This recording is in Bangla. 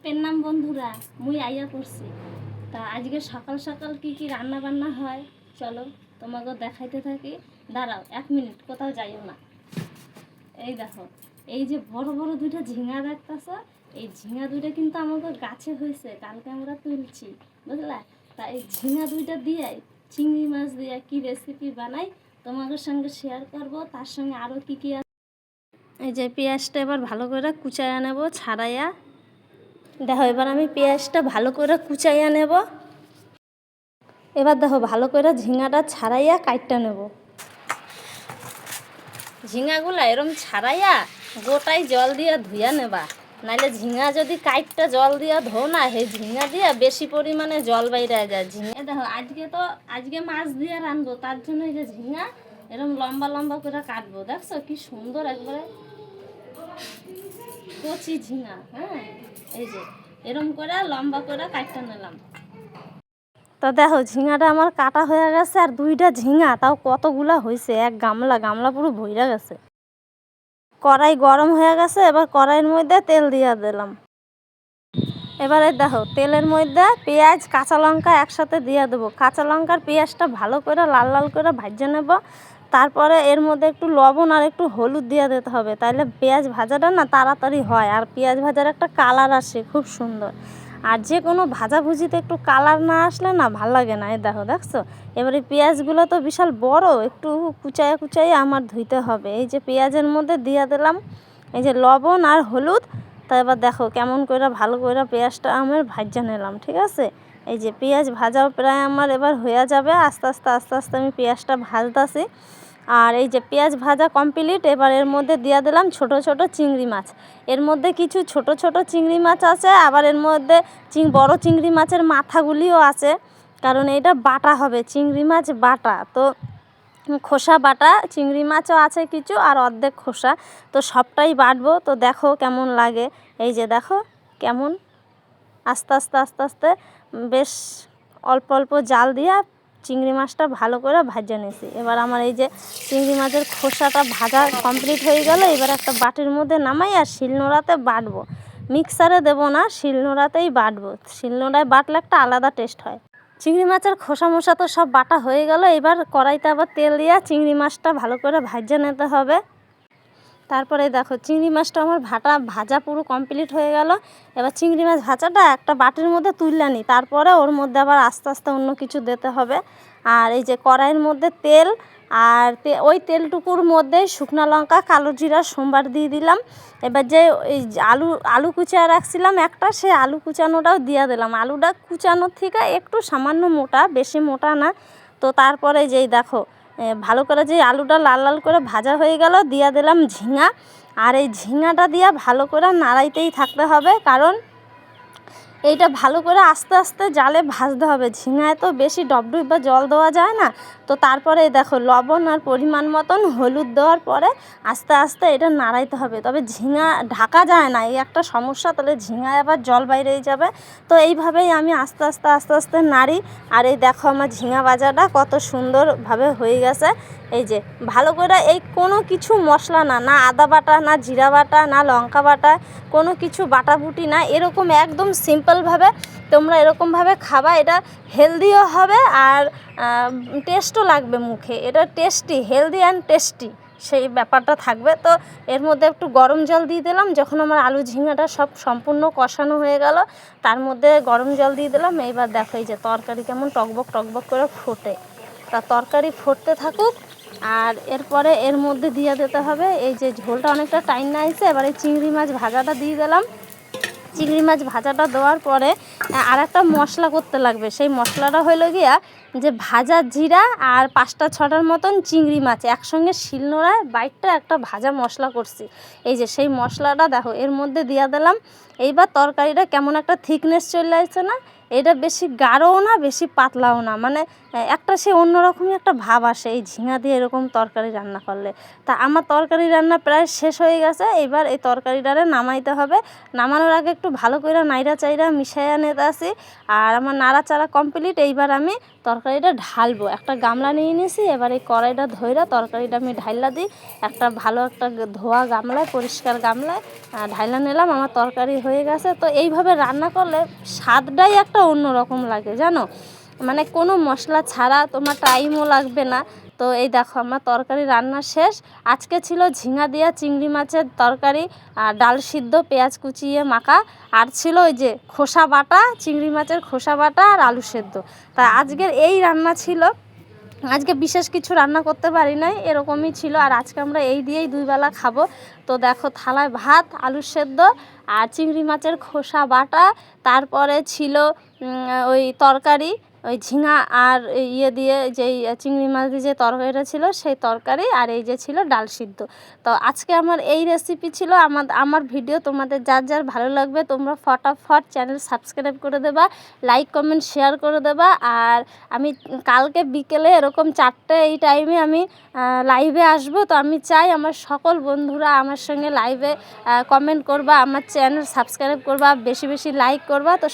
পেন্নাম বন্ধুরা, মুই আইয়া করছি। তা আজকে সকাল সকাল কি কি রান্না বান্না হয় চলো তোমাকে দেখাইতে থাকি। দাঁড়াও 1 মিনিট, কোথাও যাইও না। এই দেখো, এই যে বড় বড় দুইটা ঝিঙা দেখতেছ, এই ঝিঙা দুইটা কিন্তু আমাকে গাছে হয়েছে, কালকে আমরা তুলছি, বুঝলা। তা এই ঝিঙা দুইটা দিয়ে চিংড়ি মাছ দিয়ে কি রেসিপি বানাই তোমাদের সঙ্গে শেয়ার করব। তার সঙ্গে আরও কি কি আছে। এই যে পেঁয়াজটা এবার ভালো করে কুচাইয়া নেব, ছাড়াইয়া। দেখো এবার আমি পেঁয়াজটা ভালো করে কুচাইয়া নেব। এবার দেখো ভালো করে ঝিঙাটা ছাড়াইয়া কাটটা নেব। ঝিঙাগুলো এরম ছাড়াইয়া গোটাই জল দিয়ে ধুইয়া নেবা, নাইলে ঝিঙা যদি কাইটটা জল দিয়া ধো না, সেই ঝিঙা দিয়ে বেশি পরিমাণে জল বাইরে যায়। ঝিঙা দেখো আজকে মাছ দিয়ে রানবো, তার জন্য এই যে ঝিঙা এরম লম্বা লম্বা করে কাটবো। দেখছো কি সুন্দর একবারে কচি ঝিঙা। হ্যাঁ, এই যে এরম করে লম্বা করে কাটতে নিলাম। তো দেখো ঝিঙাটা আমার কাটা হয়ে গেছে, আর দুইটা ঝিঙা তাও কতগুলা হয়েছে, এক গামলা পুরো ভইরা গেছে। কড়াই গরম হয়ে গেছে, এবার কড়াইয়ের মধ্যে তেল দিয়ে দিলাম। এবারে দেখো তেলের মধ্যে পেঁয়াজ কাঁচা লঙ্কা একসাথে দিয়ে দেবো। কাঁচা লঙ্কার পেঁয়াজটা ভালো করে লাল লাল করে ভেজে নেব। তারপরে এর মধ্যে একটু লবণ আর একটু হলুদ দিয়ে দিতে হবে, তাহলে পেঁয়াজ ভাজাটা না তাড়াতাড়ি হয়, আর পেঁয়াজ ভাজার একটা কালার আসে খুব সুন্দর। আর যে কোনো ভাজাভুজিতে একটু কালার না আসলে না ভাল লাগে না। এই দেখছো এবারে পেঁয়াজগুলো তো বিশাল বড়, একটু কুচাইয়ে আমার ধুইতে হবে। এই যে পেঁয়াজের মধ্যে দিয়ে দিলাম এই যে লবণ আর হলুদ। তা এবার দেখো কেমন করে ভালো করে পেঁয়াজটা আমার ভাজা নিলাম, ঠিক আছে। এই যে পেঁয়াজ ভাজাও প্রায় আমার এবার হয়ে যাবে। আস্তে আস্তে আমি পেঁয়াজটা ভাজতেছি। আর এই যে পেঁয়াজ ভাজা কমপ্লিট। এবার এর মধ্যে দিয়ে দিলাম ছোট ছোট চিংড়ি মাছ। এর মধ্যে কিছু ছোট ছোট চিংড়ি মাছ আছে, আবার এর মধ্যে বড় চিংড়ি মাছের মাথাগুলিও আছে, কারণ এটা বাটা হবে, চিংড়ি মাছ বাটা। তো খোসা বাটা চিংড়ি মাছও আছে কিছু, আর অর্ধেক খোসা, তো সবটাই বাটবো। তো দেখো কেমন লাগে, এই যে দেখো কেমন আস্তে আস্তে বেশ অল্প অল্প জাল দিয়া চিংড়ি মাছটা ভালো করে ভাজা নিয়েছি। এবার আমার এই যে চিংড়ি মাছের খোসাটা ভাজা কমপ্লিট হয়ে গেল। এবার একটা বাটির মধ্যে নামাই আর শিলনোড়াতে বাটবো। মিক্সারে দেবো না, শিলনোড়াতেই বাটবো। শিলনোড়ায় বাটলে একটা আলাদা টেস্ট হয়। চিংড়ি মাছের খোসা মোসা তো সব বাটা হয়ে গেল। এবার কড়াইতে আবার তেল দিয়া চিংড়ি মাছটা ভালো করে ভাজা নিতে হবে। তারপরে দেখো চিংড়ি মাছটা আমার ভাজা পুরো কমপ্লিট হয়ে গেল। এবার চিংড়ি মাছ ভাজাটা একটা বাটির মধ্যে তুললে নিই, তারপরে ওর মধ্যে আবার আস্তে আস্তে অন্য কিছু দিতে হবে। আর এই যে কড়াইয়ের মধ্যে তেল, আর ওই তেলটুকুর মধ্যে শুকনো লঙ্কা কালো জিরা সোমবার দিয়ে দিলাম। এবার যে এই আলু কুচিয়ে রাখছিলাম একটা, সেই আলু কুচানোটাও দিয়ে দিলাম। আলুটা কুচানোর থেকে একটু সামান্য মোটা, বেশি মোটা না। তো তারপরে যেই দেখো ভালো করে যে আলুটা লাল লাল করে ভাজা হয়ে গেল, দিয়ে দিলাম ঝিঙা। আর এই ঝিঙাটা দিয়ে ভালো করে নাড়াইতেই থাকতে হবে, কারণ এইটা ভালো করে আস্তে আস্তে জালে ভাজতে হবে। ঝিঙায় তো বেশি ডবডুব বা জল দেওয়া যায় না। তো তারপরে দেখো লবণ আর পরিমাণ মতন হলুদ দেওয়ার পরে আস্তে আস্তে এটা নাড়াইতে হবে। তবে ঝিঙা ঢাকা যায় না, এই একটা সমস্যা, তাহলে ঝিঙায় আবার জল বাইরেই যাবে। তো এইভাবেই আমি আস্তে আস্তে নাড়ি। আর এই দেখো আমার ঝিঙা ভাজাটা কত সুন্দরভাবে হয়ে গেছে। এই যে ভালো করে এই কোনো কিছু মশলা না আদা বাটা, না জিরা বাটা, না লঙ্কা বাটা, কোনো কিছু বাটাবুটি না, এরকম একদম সিম্পলভাবে তোমরা এরকমভাবে খাবা। এটা হেলদিও হবে আর টেস্টও লাগবে মুখে। এটা টেস্টি, হেলদি অ্যান্ড টেস্টি সেই ব্যাপারটা থাকবে। তো এর মধ্যে একটু গরম জল দিয়ে দিলাম। যখন আমার আলু ঝিঙাটা সব সম্পূর্ণ কষানো হয়ে গেল, তার মধ্যে গরম জল দিয়ে দিলাম। এইবার দেখো এই যে তরকারি কেমন টকবক করে ফোটে। তা তরকারি ফুটতে থাকুক, আর এরপরে এর মধ্যে দিয়ে দিতে হবে এই যে ঝোলটা অনেকটা টাইম না আসছে। এবার এই চিংড়ি মাছ ভাজাটা দিয়ে দিলাম। চিংড়ি মাছ ভাজাটা দেওয়ার পরে আর একটা মশলা করতে লাগবে। সেই মশলাটা হলো গিয়া যে ভাজা জিরা আর 5-6টার মতন চিংড়ি মাছ একসঙ্গে শিলনোড়ায় বাইটটা একটা ভাজা মশলা করছি। এই যে সেই মশলাটা দেখো এর মধ্যে দিয়ে দিলাম। এইবার তরকারিটা কেমন একটা থিকনেস চলে আসছে না, এটা বেশি গাঢ়ও না বেশি পাতলাও না, মানে একটা সে অন্যরকমই একটা ভাব আসে এই ঝিঙা দিয়ে এরকম তরকারি রান্না করলে। তা আমার তরকারি রান্না প্রায় শেষ হয়ে গেছে, এবার এই তরকারিটারে নামাইতে হবে। নামানোর আগে একটু ভালো করে নাইড়া চাইড়া মিশাইয়া নিতে আসি। আর আমার নাড়াচাড়া কমপ্লিট, এইবার আমি তরকারিটা ঢালবো। একটা গামলা নিয়ে নিয়েছি, এবার এই কড়াইটা ধইরা তরকারিটা আমি ঢাইলা দিই। একটা ভালো একটা ধোয়া গামলায়, পরিষ্কার গামলায় ঢাইলা নিলাম। আমার তরকারি হয়ে গেছে। তো এইভাবে রান্না করলে স্বাদটাই একটা অন্যরকম লাগে জানো, মানে কোনো মশলা ছাড়া, তোমার টাইমও লাগবে না। তো এই দেখো আমার তরকারি রান্না শেষ। আজকে ছিল ঝিঙা দিয়া চিংড়ি মাছের তরকারি, ডাল সিদ্ধ, পেঁয়াজ কুচিয়ে মাখা, আর ছিল ওই যে খোসা বাটা, চিংড়ি মাছের খোসা বাটা আর আলু সেদ্ধ। তা আজকের এই রান্না ছিল। আজকে বিশেষ কিছু রান্না করতে পারি নাই, এরকমই ছিল। আর আজকে আমরা এই দিয়েই 2 বেলা খাবো। তো দেখো থালায় ভাত, আলু সেদ্ধ আর চিংড়ি মাছের খোসা বাটা, তারপরে ছিল ওই তরকারি, ওই ঝিঙা আর ইয়ে দিয়ে যেই চিংড়ি মাছ দিয়ে যে তরকারিটা ছিল সেই তরকারি, আর এই যে ছিল ডাল সিদ্ধ। তো আজকে আমার এই রেসিপি ছিল। আমার ভিডিও তোমাদের যার যার ভালো লাগবে তোমরা ফটাফট চ্যানেল সাবস্ক্রাইব করে দেবা, লাইক কমেন্ট শেয়ার করে দেবা। আর আমি কালকে বিকেলে এরকম 4টে এই টাইমে আমি লাইভে আসবো। তো আমি চাই আমার সকল বন্ধুরা আমার সঙ্গে লাইভে কমেন্ট করবা, আমার চ্যানেল সাবস্ক্রাইব করবা, বেশি বেশি লাইক করবা। তো